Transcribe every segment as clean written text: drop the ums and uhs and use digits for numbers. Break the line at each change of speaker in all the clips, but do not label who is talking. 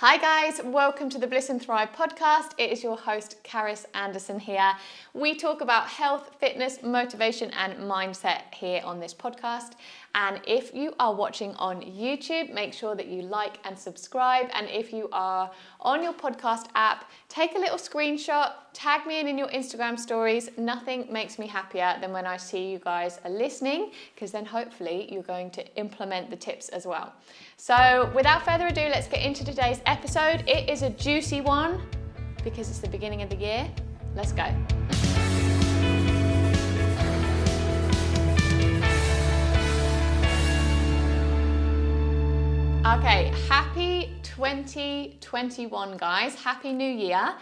Hi guys, welcome to the Bliss and Thrive Podcast. It is your host, Caris Anderson here. We talk about health, fitness, motivation and mindset here on this podcast. And if you are watching on YouTube, make sure that you like and subscribe. And if you are on your podcast app, take a little screenshot, tag me in your Instagram stories. Nothing makes me happier than when I see you guys are listening, because then hopefully you're going to implement the tips as well. So without further ado, let's get into today's episode. It is a juicy one because it's the beginning of the year. Let's go. Okay, happy 2021, guys. Happy New Year.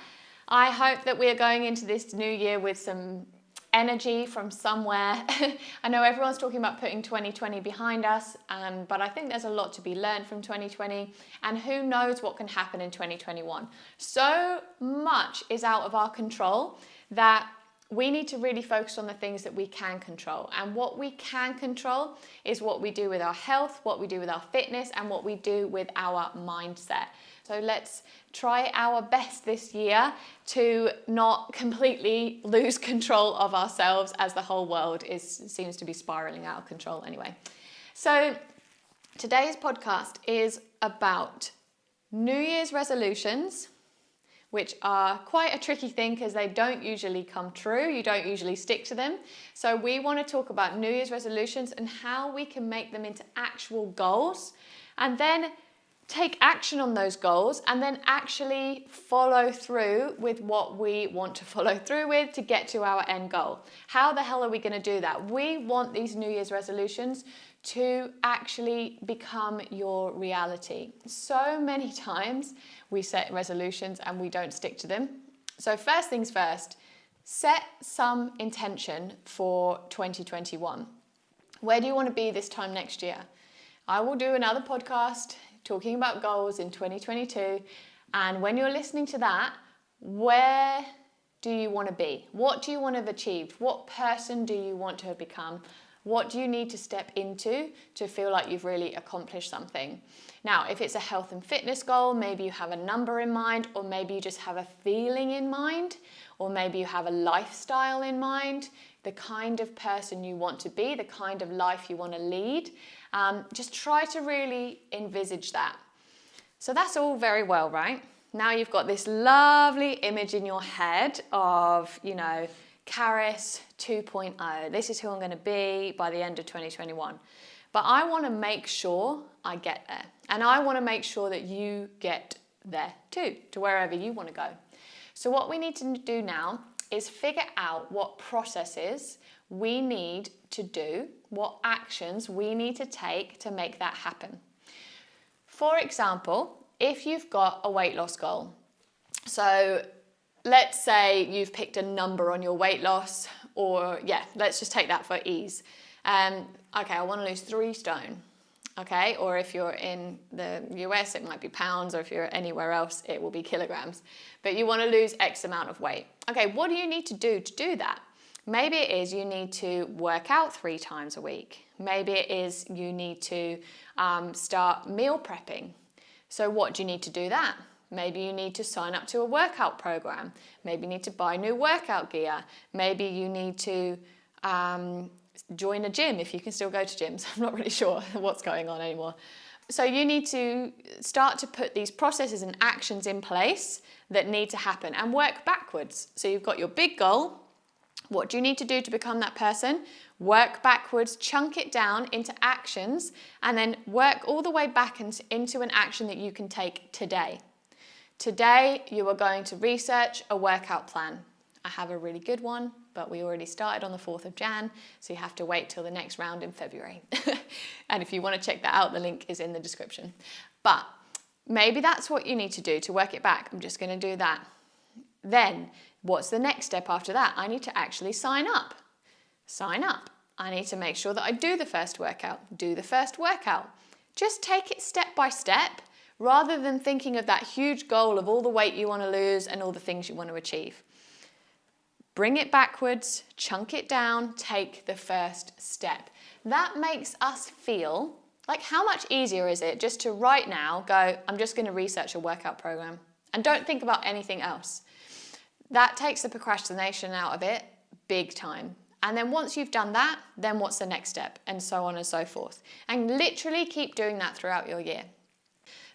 I hope that we are going into this new year with some energy from somewhere. I know everyone's talking about putting 2020 behind us, but I think there's a lot to be learned from 2020, and who knows what can happen in 2021. So much is out of our control that we need to really focus on the things that we can control. And what we can control is what we do with our health, what we do with our fitness, and what we do with our mindset. So let's try our best this year to not completely lose control of ourselves, as the whole world seems to be spiraling out of control anyway. So today's podcast is about New Year's resolutions, which are quite a tricky thing because they don't usually come true. You don't usually stick to them. So we want to talk about New Year's resolutions and how we can make them into actual goals, and then take action on those goals, and then actually follow through with what we want to follow through with to get to our end goal. How the hell are we going to do that? We want these New Year's resolutions to actually become your reality. So many times we set resolutions and we don't stick to them. So first things first, set some intention for 2021. Where do you want to be this time next year? I will do another podcast talking about goals in 2022. And when you're listening to that, where do you want to be? What do you want to have achieved? What person do you want to have become? What do you need to step into to feel like you've really accomplished something? Now, if it's a health and fitness goal, maybe you have a number in mind, or maybe you just have a feeling in mind, or maybe you have a lifestyle in mind, the kind of person you want to be, the kind of life you want to lead. Just try to really envisage that. So that's all very well, right? Now you've got this lovely image in your head of, Caris 2.0. This is who I'm going to be by the end of 2021. But I want to make sure I get there. And I want to make sure that you get there too, to wherever you want to go. So what we need to do now is figure out what processes we need to do, what actions we need to take to make that happen. For example, if you've got a weight loss goal, so let's say you've picked a number on your weight loss, or let's just take that for ease. Okay, I want to lose 3 stone. Okay, or if you're in the US, it might be pounds, or if you're anywhere else, it will be kilograms. But you want to lose X amount of weight. Okay, what do you need to do that? Maybe it is you need to work out 3 times a week. Maybe it is you need to start meal prepping. So what do you need to do that? Maybe you need to sign up to a workout program. Maybe you need to buy new workout gear. Maybe you need to join a gym if you can still go to gyms. I'm not really sure what's going on anymore. So you need to start to put these processes and actions in place that need to happen and work backwards. So you've got your big goal. What do you need to do to become that person? Work backwards, chunk it down into actions, and then work all the way back into an action that you can take today. Today, you are going to research a workout plan. I have a really good one, but we already started on the 4th of Jan, so you have to wait till the next round in February. And if you want to check that out, the link is in the description. But maybe that's what you need to do to work it back. I'm just going to do that. Then, what's the next step after that? I need to actually sign up. Sign up. I need to make sure that I do the first workout. Do the first workout. Just take it step by step, rather than thinking of that huge goal of all the weight you want to lose and all the things you want to achieve. Bring it backwards, chunk it down, take the first step. That makes us feel Like, how much easier is it just to right now go, I'm just going to research a workout program and don't think about anything else? That takes the procrastination out of it big time. And then once you've done that, then what's the next step? And so on and so forth. And literally keep doing that throughout your year.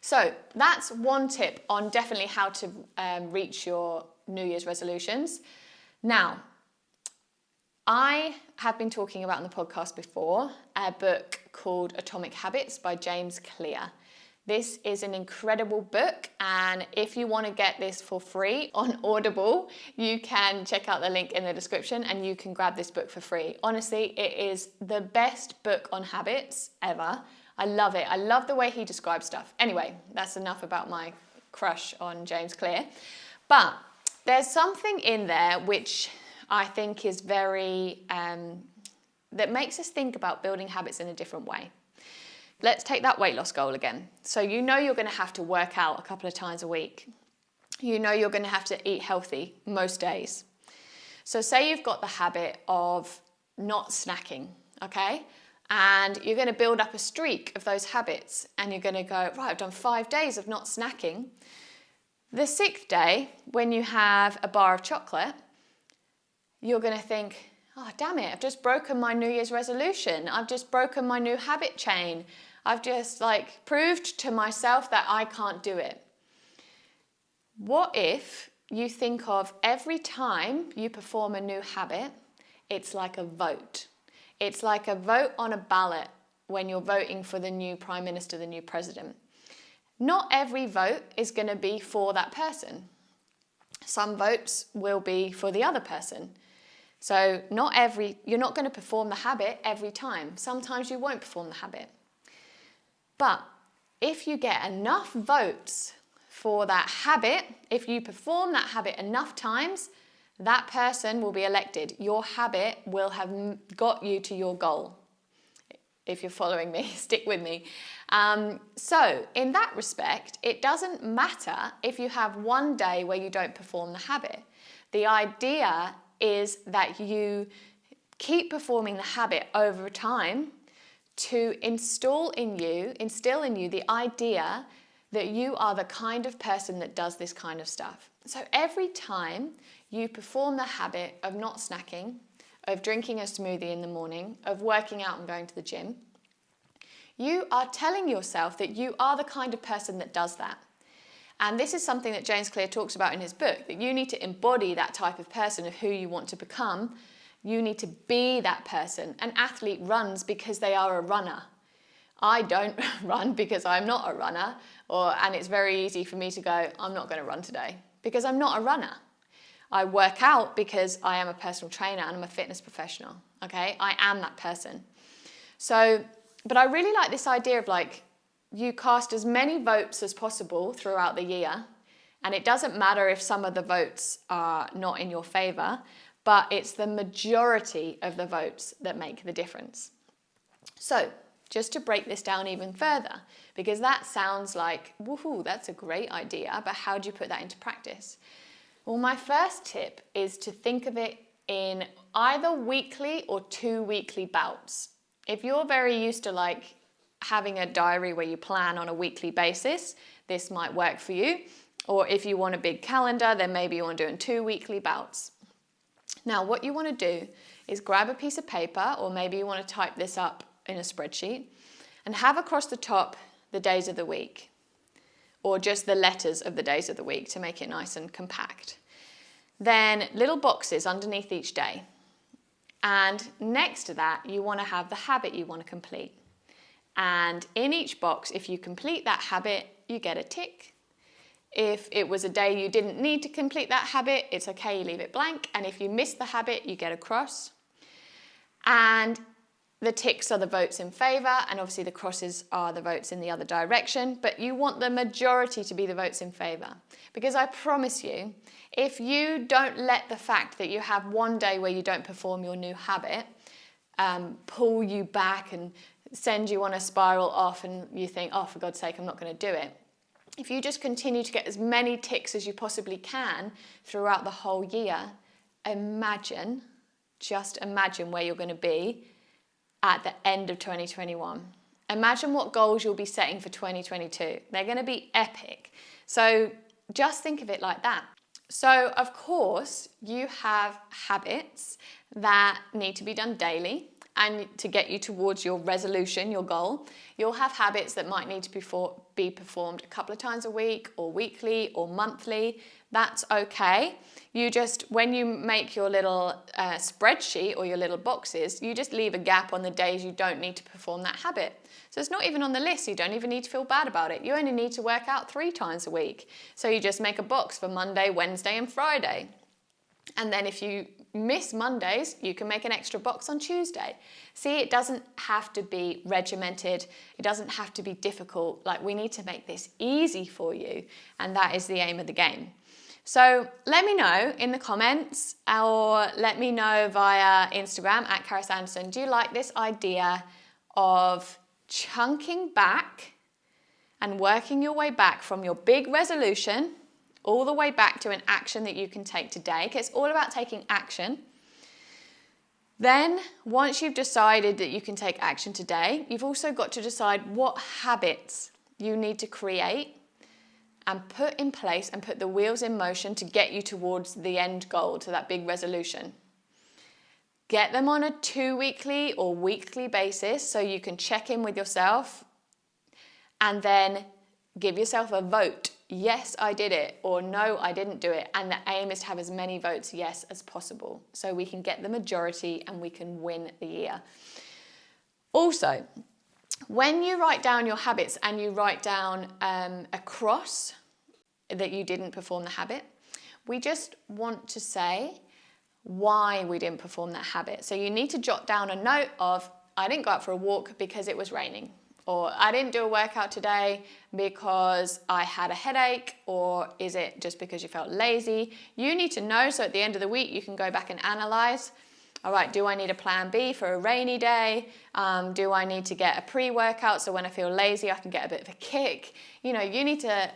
So that's one tip on definitely how to reach your New Year's resolutions. Now, I have been talking about in the podcast before a book called Atomic Habits by James Clear. This is an incredible book, and if you want to get this for free on Audible, you can check out the link in the description and you can grab this book for free. Honestly, it is the best book on habits ever. I love it. I love the way he describes stuff. Anyway, that's enough about my crush on James Clear. But there's something in there which I think is very, that makes us think about building habits in a different way. Let's take that weight loss goal again. So you know you're going to have to work out a couple of times a week. You know you're going to have to eat healthy most days. So say you've got the habit of not snacking, okay? And you're going to build up a streak of those habits and you're going to go, right, I've done 5 days of not snacking. The 6th day, when you have a bar of chocolate, you're going to think, oh, damn it, I've just broken my New Year's resolution. I've just broken my new habit chain. I've just proved to myself that I can't do it. What if you think of every time you perform a new habit, it's like a vote. It's like a vote on a ballot when you're voting for the new Prime Minister, the new President. Not every vote is going to be for that person. Some votes will be for the other person. So you're not going to perform the habit every time. Sometimes you won't perform the habit. But if you get enough votes for that habit, if you perform that habit enough times, that person will be elected. Your habit will have got you to your goal. If you're following me, stick with me. So in that respect, it doesn't matter if you have one day where you don't perform the habit. The idea is that you keep performing the habit over time to instill in you the idea that you are the kind of person that does this kind of stuff. So every time you perform the habit of not snacking, of drinking a smoothie in the morning, of working out and going to the gym, you are telling yourself that you are the kind of person that does that. And this is something that James Clear talks about in his book, that you need to embody that type of person of who you want to become. You need to be that person. An athlete runs because they are a runner. I don't run because I'm not a runner, and it's very easy for me to go, I'm not going to run today, because I'm not a runner. I work out because I am a personal trainer and I'm a fitness professional, okay? I am that person. So, but I really like this idea of you cast as many votes as possible throughout the year, and it doesn't matter if some of the votes are not in your favor, but it's the majority of the votes that make the difference. So, just to break this down even further, because that sounds like, woohoo, that's a great idea, but how do you put that into practice? Well, my first tip is to think of it in either weekly or 2 weekly bouts. If you're very used to having a diary where you plan on a weekly basis, this might work for you. Or if you want a big calendar, then maybe you want to do it in 2 weekly bouts. Now, what you want to do is grab a piece of paper, or maybe you want to type this up in a spreadsheet, and have across the top the days of the week, or just the letters of the days of the week to make it nice and compact. Then little boxes underneath each day. And next to that, you want to have the habit you want to complete. And in each box, if you complete that habit, you get a tick. If it was a day you didn't need to complete that habit, it's okay, you leave it blank. And if you miss the habit, you get a cross. And the ticks are the votes in favour, and obviously the crosses are the votes in the other direction, but you want the majority to be the votes in favour. Because I promise you, if you don't let the fact that you have one day where you don't perform your new habit pull you back and send you on a spiral off, and you think, oh, for God's sake, I'm not going to do it. If you just continue to get as many ticks as you possibly can throughout the whole year, just imagine where you're going to be at the end of 2021. imagine what goals you'll be setting for 2022. They're going to be epic. So just think of it like that. So of course, you have habits that need to be done daily and to get you towards your resolution, your goal. You'll have habits that might need to be performed a couple of times a week or weekly or monthly. That's okay. You just, when you make your little spreadsheet or your little boxes, you just leave a gap on the days you don't need to perform that habit. So it's not even on the list. You don't even need to feel bad about it. You only need to work out 3 times a week. So you just make a box for Monday, Wednesday, and Friday. And then if you miss Mondays, you can make an extra box on Tuesday. See, it doesn't have to be regimented. It doesn't have to be difficult. Like, we need to make this easy for you. And that is the aim of the game. So let me know in the comments, or let me know via Instagram at Karis Anderson. Do you like this idea of chunking back and working your way back from your big resolution all the way back to an action that you can take today? Okay, it's all about taking action. Then, once you've decided that you can take action today, you've also got to decide what habits you need to create and put in place and put the wheels in motion to get you towards the end goal, to that big resolution. Get them on a 2-weekly or weekly basis so you can check in with yourself, and then give yourself a vote. Yes, I did it, or no, I didn't do it. And the aim is to have as many votes yes as possible so we can get the majority and we can win the year. Also, when you write down your habits and you write down a cross that you didn't perform the habit, we just want to say why we didn't perform that habit. So you need to jot down a note of, I didn't go out for a walk because it was raining, or I didn't do a workout today because I had a headache, or is it just because you felt lazy? You need to know, so at the end of the week you can go back and analyze. All right, do I need a plan B for a rainy day? Do I need to get a pre-workout so when I feel lazy I can get a bit of a kick? You know, you need to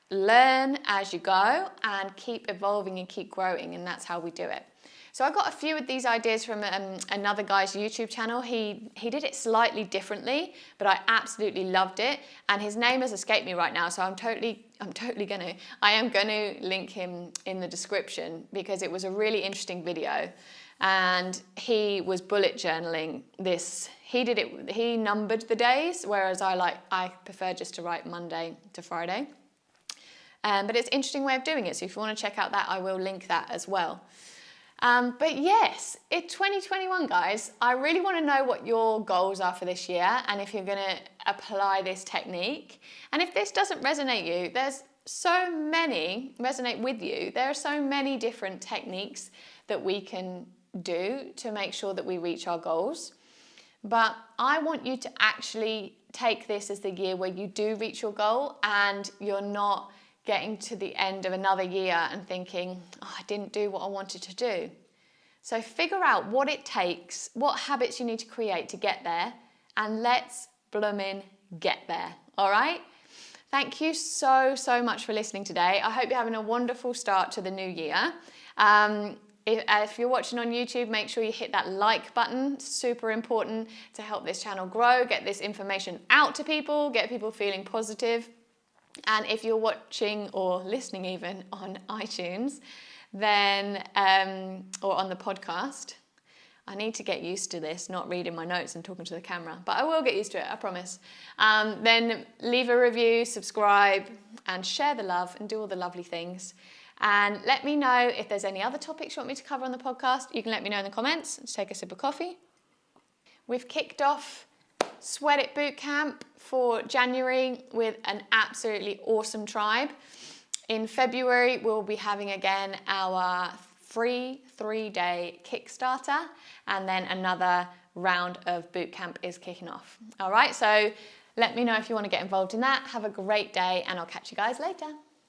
learn as you go and keep evolving and keep growing, and that's how we do it. So I got a few of these ideas from another guy's YouTube channel. He did it slightly differently, but I absolutely loved it. And his name has escaped me right now, so I am gonna link him in the description because it was a really interesting video. And he was bullet journaling this. He numbered the days, whereas I prefer just to write Monday to Friday. But it's an interesting way of doing it. So if you want to check out that, I will link that as well. But yes, it's 2021, guys. I really want to know what your goals are for this year and if you're going to apply this technique. And if this doesn't resonate with you, there are so many different techniques that we can do to make sure that we reach our goals. But I want you to actually take this as the year where you do reach your goal and you're not getting to the end of another year and thinking, oh, I didn't do what I wanted to do. So figure out what it takes, what habits you need to create to get there, and let's bloomin' get there, all right? Thank you so much for listening today. I hope you're having a wonderful start to the new year. If you're watching on YouTube, make sure you hit that like button. Super important to help this channel grow, get this information out to people, get people feeling positive. And if you're watching or listening even on iTunes, then or on the podcast, I need to get used to this, not reading my notes and talking to the camera, but I will get used to it, I promise. Then leave a review, subscribe, and share the love and do all the lovely things. And let me know if there's any other topics you want me to cover on the podcast. You can let me know in the comments. Let's take a sip of coffee. We've kicked off Sweat It Bootcamp for January with an absolutely awesome tribe. In February, we'll be having again our free 3-day Kickstarter, and then another round of bootcamp is kicking off. All right, so let me know if you want to get involved in that. Have a great day, and I'll catch you guys later.